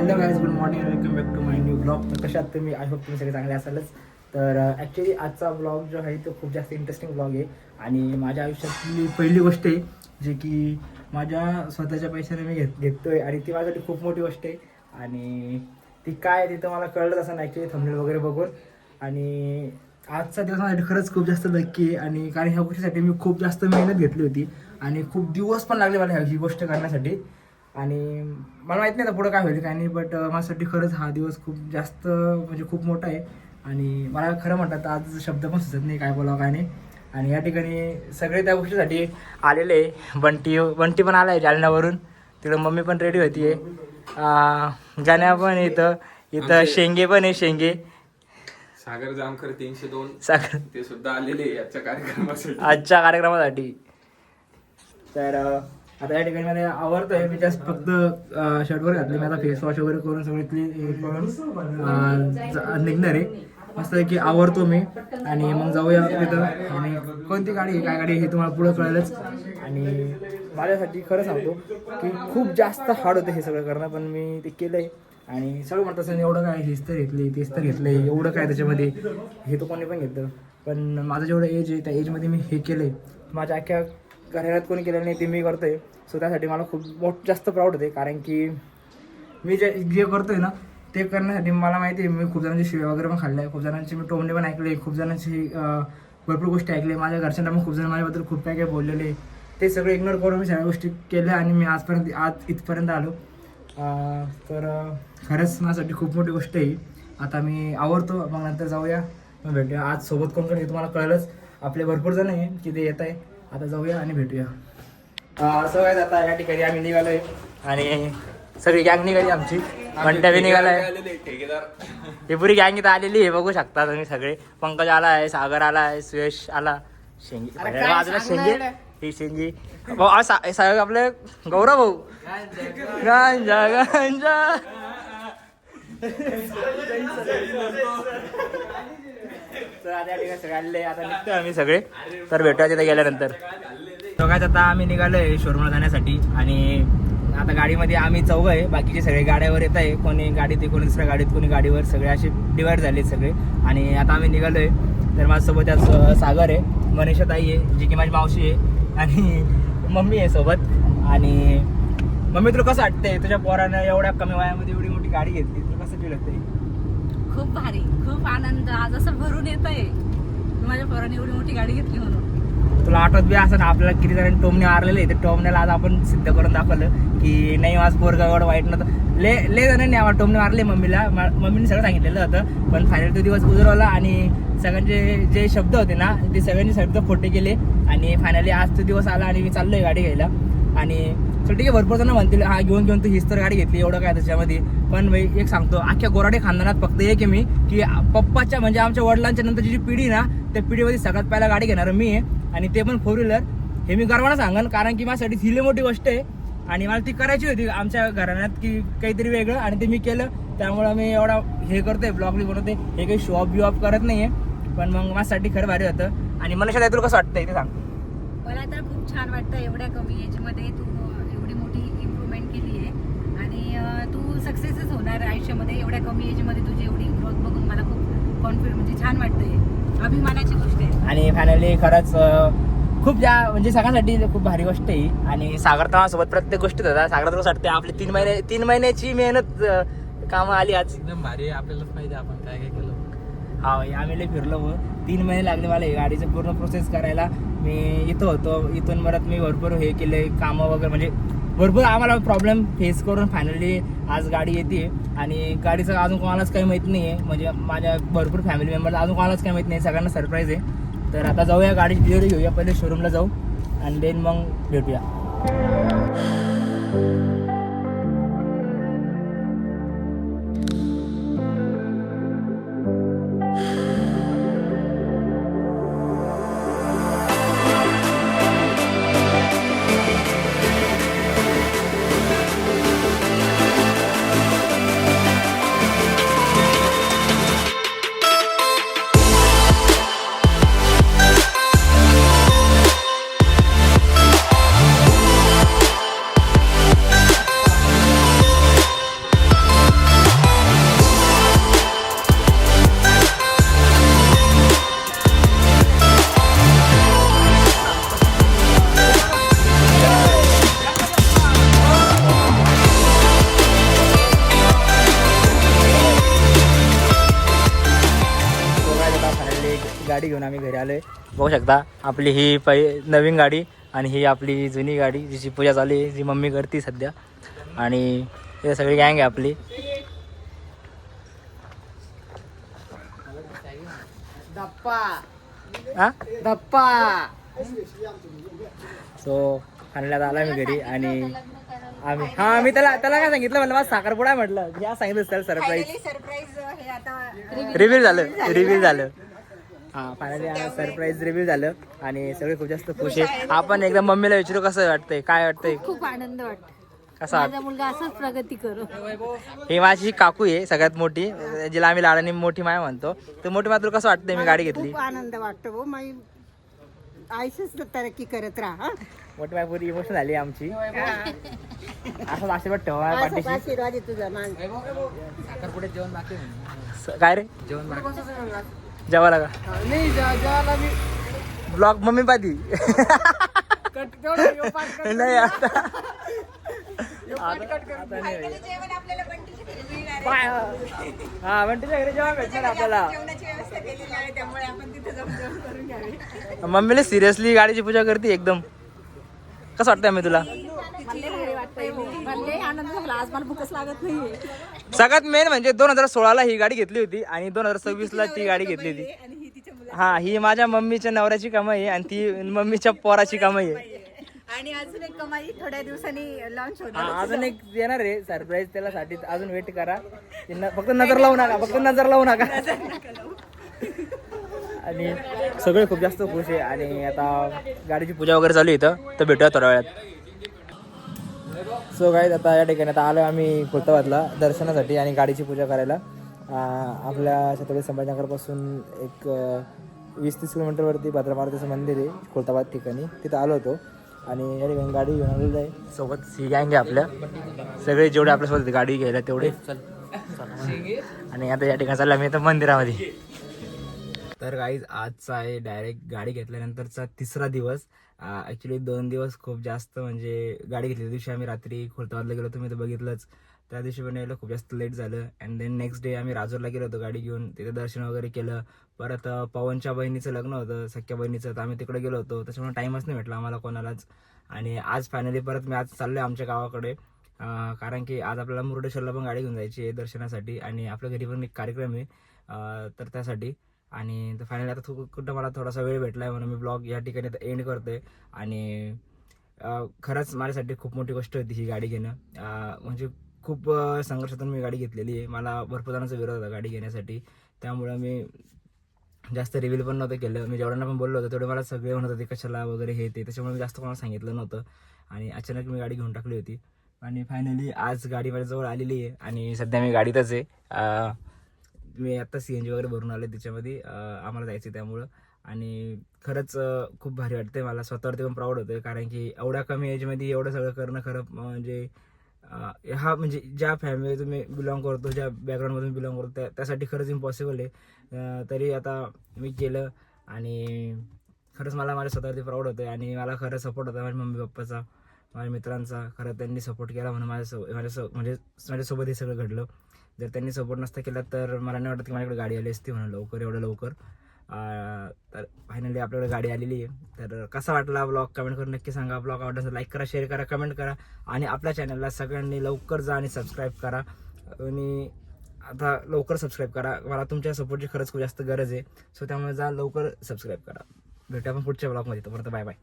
Hello guys, good morning, welcome back to my new blog. तर कशात तुम्ही, I hope तुम्ही सगळे चांगले असालच. तर ॲक्च्युली आजचा ब्लॉग जो आहे तो खूप जास्त इंटरेस्टिंग ब्लॉग आहे आणि माझ्या आयुष्यातली पहिली गोष्ट आहे जी की माझ्या स्वतःच्या पैशाने मी घेतोय आणि ती माझ्यासाठी खूप मोठी गोष्ट आहे. आणि ती काय तिथं मला कळलं असं ॲक्च्युली थंबनेल वगैरे बघून. आणि आजचा दिवस माझ्यासाठी खरंच खूप जास्त लक्की आहे आणि कारण ह्या गोष्टीसाठी मी खूप जास्त मेहनत घेतली होती आणि खूप दिवस पण लागले मला ही गोष्ट करण्यासाठी. आणि मला माहीत नाही आता पुढं काय होईल काय नाही, बट माझ्यासाठी खरंच हा दिवस खूप जास्त म्हणजे खूप मोठा आहे. आणि मला खरं म्हणतात तर आज शब्द पण सुचत नाही काय बोलावं काय नाही. आणि या ठिकाणी सगळे त्या गोष्टीसाठी आलेले. बंटी पण आला आहे जालन्यावरून, तिकडं मम्मी पण रेडी होती आहे, गाण्या पण इथं शेंगे पण आहे, शेंगे सागर जामकर 302 सागर ते सुद्धा आलेले आजच्या कार्यक्रमासाठी. तर आता या ठिकाणी मला आवडतंय, मी जास्त फक्त शर्टवर घातली, मी आता फेस वॉश वगैरे करून सगळी क्लीन करून निघणार आहे. मस्त की आवडतो मी. आणि मग जाऊया तिथं. आणि कोणती गाडी काय गाडी हे तुम्हाला पुढं कळलंच. आणि माझ्यासाठी खरं सांगतो की खूप जास्त हार्ड होतं हे सगळं करणं, पण मी ते केलं आहे. आणि सगळं म्हणत असं एवढं काय हेच तर घेतली तेच तर घेतलं आहे, एवढं काय त्याच्यामध्ये, हे तर कोणी पण घेतलं. पण माझं जेवढं एज आहे त्या एजमध्ये मी हे केलं आहे. माझ्या अख्ख्या घरात कोणी केलेलं नाही ते मी करतो आहे. सो त्यासाठी मला खूप जास्त प्राऊड होते, कारण की मी जे करतो आहे ना ते करण्यासाठी मला माहिती आहे मी खूप जणांची शिव्या वगैरे पण खाल्ल्या आहे, खूप जणांची मी टोमणे पण ऐकले, खूप जणांची भरपूर गोष्टी ऐकल्या. माझ्या घरच्यांना पण खूप जण माझ्याबद्दल खूप काय काय बोललेले, ते सगळे इग्नोर करून मी सगळ्या गोष्टी केल्या आणि मी आज इथपर्यंत आलो. तर खरंच माझ्यासाठी खूप मोठी गोष्ट आहे. आता मी आवडतो, मग नंतर जाऊया, मग भेटूया. आज सोबत कोण कोण हे तुम्हाला कळलंच, आपले भरपूर जण आहे की ते येत आहे. आता जाऊया आणि भेटूया. असं आहे, आता या ठिकाणी आम्ही निघालो आहे आणि सगळी गँग निघाली आमची. घंटा बी निघालाय, ही पुरी गँग इथं आलेली आहे, बघू शकता तुम्ही सगळे. पंकज आला आहे, सागर आला आहे, सुयश आला, शेंगी बाजूला शेंगे, ही शेंगी भाऊ साहेब आपले गौरव भाऊ गांजा गांजा. तर आता या ठिकाणी सगळे आलेले, आता निघतोय आम्ही सगळे. तर भेटूया तिथे गेल्यानंतर. बघायचं आता आम्ही निघालोय शोरूमला जाण्यासाठी. आणि आता गाडीमध्ये आम्ही चौघं आहे, बाकीचे सगळे गाड्यावर येत आहे, कोणी गाडीत आहे, कोणी दुसऱ्या गाडीत, कोणी गाडीवर, सगळे असे डिवाइड झाले सगळे. आणि आता आम्ही निघालोय. तर माझ्यासोबत आज सागर आहे, मनीषा ताई आहे जी की माझी मावशी आहे, आणि मम्मी आहे सोबत. आणि मम्मी तुला कसं वाटतंय तुझ्या पोरानं एवढ्या कमी वयामध्ये एवढी मोठी गाडी घेतली, तुला कसं फील होतंय? खूप भारी, खूप आनंद आज असं भरून येत आहे माझ्या पोराने एवढी मोठी गाडी घेतली म्हणून. तुला आठवत बी असं ना आपल्याला किती जणांनी टोमणे मारलेले आहे, ते टोमण्याला आज आपण सिद्ध करून दाखवलं की नाही आज पोरगा एवढं वाईट नव्हतं. ले जणांनी आम्हाला टोमणे मारले मम्मीला, मम्मीने सगळं सांगितलेलं होतं, पण फायनल तो दिवस उजरवला आणि सगळ्यांचे जे शब्द होते ना ते सगळ्यांचे शब्द खोटे केले. आणि फायनली आज तो दिवस आला आणि मी चाललोय गाडी घ्यायला. आणि ठीक आहे, भरपूर जण म्हणतील हा घेऊन तू हीच तर गाडी घेतली, एवढं काय त्याच्यामध्ये. पण भाई एक सांगतो, अख्ख्या गोराडे खानदानात फक्त एक आहे मी की पप्पाच्या म्हणजे आमच्या वडिलांच्या नंतरची जी पिढी ना त्या पिढीमध्ये सगळ्यात पहिला गाडी घेणार मी आहे, आणि ते पण 4 व्हीलर. हे मी गर्वानं सांगन, कारण की माझ्यासाठी ही लई मोठी गोष्ट आहे आणि मला ती करायची होती आमच्या घराण्यात की काहीतरी वेगळं, आणि ते मी केलं. त्यामुळं मी एवढा हे करतोय, ब्लॉग बनवते, हे काही शो ऑफ करत नाही आहे. पण मग माझ्यासाठी खरं भारी होतं. आणि मनीषा ताई तुला कसं वाटतंय ते सांग. मला तर खूप छान वाटतं, एवढ्या कमी एजमध्ये तू एवढी मोठी इम्प्रूव्हमेंट केली आहे आणि तू सक्सेसच होणार आयुष्यामध्ये. एवढ्या कमी एजमध्ये तुझी एवढी ग्रोथ बघून मला खूप कॉन्फिडंट म्हणजे छान वाटतंय, अभिमानाची गोष्ट आहे. आणि फायनली खरंच खूप म्हणजे सगळ्यांसाठी खूप भारी गोष्ट आहे. आणि सागर तर सोबत प्रत्येक गोष्टीत होता. सागर तर वाटते आपली 3 महिन्याची मेहनत कामं आली आज. एकदम भारी, आपल्यालाच माहिती आपण काय काय केलं. हा, आम्ही लई फिरलो. 3 महिने लागले मला गाडीचं पूर्ण प्रोसेस करायला. मी इथं होतो, इथून परत मी भरपूर हे केले कामं वगैरे, म्हणजे भरपूर आम्हाला प्रॉब्लेम फेस करून फायनली आज गाडी येते. आणि गाडीचं अजून कोणालाच काही माहीत नाही आहे, म्हणजे माझ्या भरपूर फॅमिली मेंबर्स अजून कोणालाच काही माहीत नाही, सगळ्यांना सरप्राईज आहे. तर आता जाऊया गाडीची डिलिव्हरी घेऊया, पहिले शोरूमला जाऊ आणि देन मग भेटूया. गाडी घेऊन आम्ही घरी आलोय. बघू शकता आपली ही नवीन गाडी आणि ही आपली जुनी गाडी जिची पूजा चालू आहे, जी मम्मी करते सध्या. आणि हे सगळी गँग आहे आपली. सो खाण्यात आला मी घरी आणि आम्ही मी त्याला काय सांगितलं म्हणलं माझा साखरपुडा आहे म्हटलं. या सांगितलं त्याला सरप्राईज हे आता रिव्हील झालं. हा फायनली सरप्राईज रिव्हील झालं आणि सगळे खूप जास्त खुश आहे. आपण एकदा मम्मीला विचारू कसं वाटतंय, काय वाटतंय, खूप आनंद वाटतो. कसा माझा मुलगा असंच प्रगती करू. ही माझी काकू आहे सगळ्यात मोठी, जिला आम्ही लाडाने मोठी माया म्हणतो. तर मोठी मात्र कसं वाटतंय मी गाडी घेतली. खूप आनंद वाटतो हो. माझी आयुष्यच तरक्की करत राहा. मोठी माय पुरी इमोशनल झाली आमची. असं आशीर्वाद ठेवा पाठीशी. आशीर्वाद आहे तुझा मान. पुढे जेवण बाकी आहे. काय रे जेवण बाकी. जेवायला का ब्लॉग मम्मी पादी नाही आता जेवण आपल्याला बंटीच्या घरी मिळणार आहे. हा बंटीच्या घरी जेवण भेटणार आपल्याला. जेवणाची व्यवस्था केलेली आहे, त्यामुळे आपण तिथे जाऊन जेवण करून घ्यावे. मम्मीला सिरियसली गाडीची पूजा करते एकदम. कसं वाटतंय मी तुला. आनंद झाला. आज मला भूकच लागत नाहीये. सगळ्यात मेन म्हणजे 2016ला ही गाडी घेतली होती आणि 2026ला ती गाडी घेतली होती. आणि ही तिच्या मुला हा ही माझ्या मम्मीच्या नवऱ्याची कमाई आहे आणि ती मम्मीच्या पोराची कमाई आहे. आणि अजून एक कमाई थोड्या दिवसांनी लॉन्च हा, होणार. अजून एक येणार आहे सरप्राईज, त्यासाठी अजून वेट करा. फक्त नजर लावू नका. आणि सगळे खूप जास्त खुश आहे आणि आता गाडीची पूजा वगैरे चालू आहे इथं. तर भेटूया थोड्या वेळात. सो गाईज आता या ठिकाणी आता आलो आम्ही खुलताबादला दर्शनासाठी आणि गाडीची पूजा करायला. आपल्या छत्रपती संभाजीनगरपासून एक 20-30 किलोमीटरवरती भद्रमारुतीचं मंदिर आहे खुलताबाद ठिकाणी, तिथं आलो होतो. आणि या ठिकाणी गाडी घेऊन आलेलं आहे. सोबत सी गँग आहे आपल्या, सगळे जेवढे आपल्यासोबत गाडी घ्यायला तेवढे. आणि आता या ठिकाणी चाललं आम्ही इथं मंदिरामध्ये. तर गाईज आजचा आहे डायरेक्ट गाडी घेतल्यानंतरचा 3रा दिवस. ॲक्च्युली 2 दिवस खूप जास्त म्हणजे गाडी घेतली. त्या दिवशी आम्ही रात्री खुलताबादला गेलो, तुम्ही तर बघितलंच. त्या दिवशी पण यायला खूप जास्त लेट झालं. अँड देन नेक्स्ट डे आम्ही राजूरला गेलो होतो गाडी घेऊन, तिथे दर्शन वगैरे केलं. परत पवनच्या बहिणीचं लग्न होतं, सख्या बहिणीचं, तर आम्ही तिकडे गेलो होतो. त्याच्यामुळे टाईमच नाही भेटला आम्हाला कोणालाच. आणि आज फायनली परत मी आज चाललो आहे आमच्या गावाकडे, कारण की आज आपल्याला मुरुडेश्वरला पण गाडी घेऊन जायची आहे दर्शनासाठी आणि आपल्या घरी पण एक कार्यक्रम आहे, तर त्यासाठी. आणि फायनली आता कुठं मला थोडासा वेळ भेटला आहे म्हणून मी ब्लॉग या ठिकाणी एंड करतोय. आणि खरंच माझ्यासाठी खूप मोठी गोष्ट होती ही गाडी घेणं. म्हणजे खूप संघर्षातून मी गाडी घेतलेली आहे. मला भरपूर जणांचा विरोध होता गाडी घेण्यासाठी, त्यामुळं मी जास्त रिव्हील पण नव्हतं केलं. मी जेवढ्यांना पण बोललो होतं तेवढे मला सगळे म्हणत होते कशाला वगैरे हे ते, त्याच्यामुळे मी जास्त कोणाला सांगितलं नव्हतं. आणि अचानक मी गाडी घेऊन टाकली होती. आणि फायनली आज गाडी माझ्याजवळ आलेली आहे आणि सध्या मी गाडीतच आहे. मी आत्ता CNG वगैरे भरून आले त्याच्यामध्ये, आम्हाला जायचं त्यामुळं. आणि खरंच खूप भारी वाटते मला, स्वतःवरती पण प्राऊड होतं, कारण की एवढ्या कमी एजमध्ये एवढं सगळं करणं खरं म्हणजे हा म्हणजे ज्या फॅमिलीतून मी बिलॉंग करतो, ज्या बॅकग्राऊंडमधून बिलॉंग करतो त्यासाठी खरंच इम्पॉसिबल आहे. तरी आता मी केलं आणि खरंच मला माझ्या स्वतःवरती प्राऊड होतं. आणि मला खरं सपोर्ट होता माझ्या मम्मी पप्पाचा, माझ्या मित्रांचा. खरं त्यांनी सपोर्ट केला म्हणून माझ्यासोबत हे सगळं घडलं. जर त्यांनी सपोर्ट नसता केला तर मला नाही वाटत की माझ्याकडे गाडी आली असती म्हणून एवढं लवकर. तर फायनली आपल्याकडे गाडी आलेली आहे. तर कसा वाटला ब्लॉग कमेंट करून नक्की सांगा. ब्लॉग आवडला लाईक करा, शेअर करा, कमेंट करा. आणि आपल्या चॅनलला सगळ्यांनी लवकर जा आणि सबस्क्राईब करा. आणि आता लवकर सबस्क्राईब करा, मला तुमच्या सपोर्टची खरंच खूप जास्त गरज आहे. सो त्यामुळे जा लवकर सबस्क्राईब करा. भेटूया आपण पुढच्या ब्लॉगमध्ये. तोपर्यंत बाय बाय.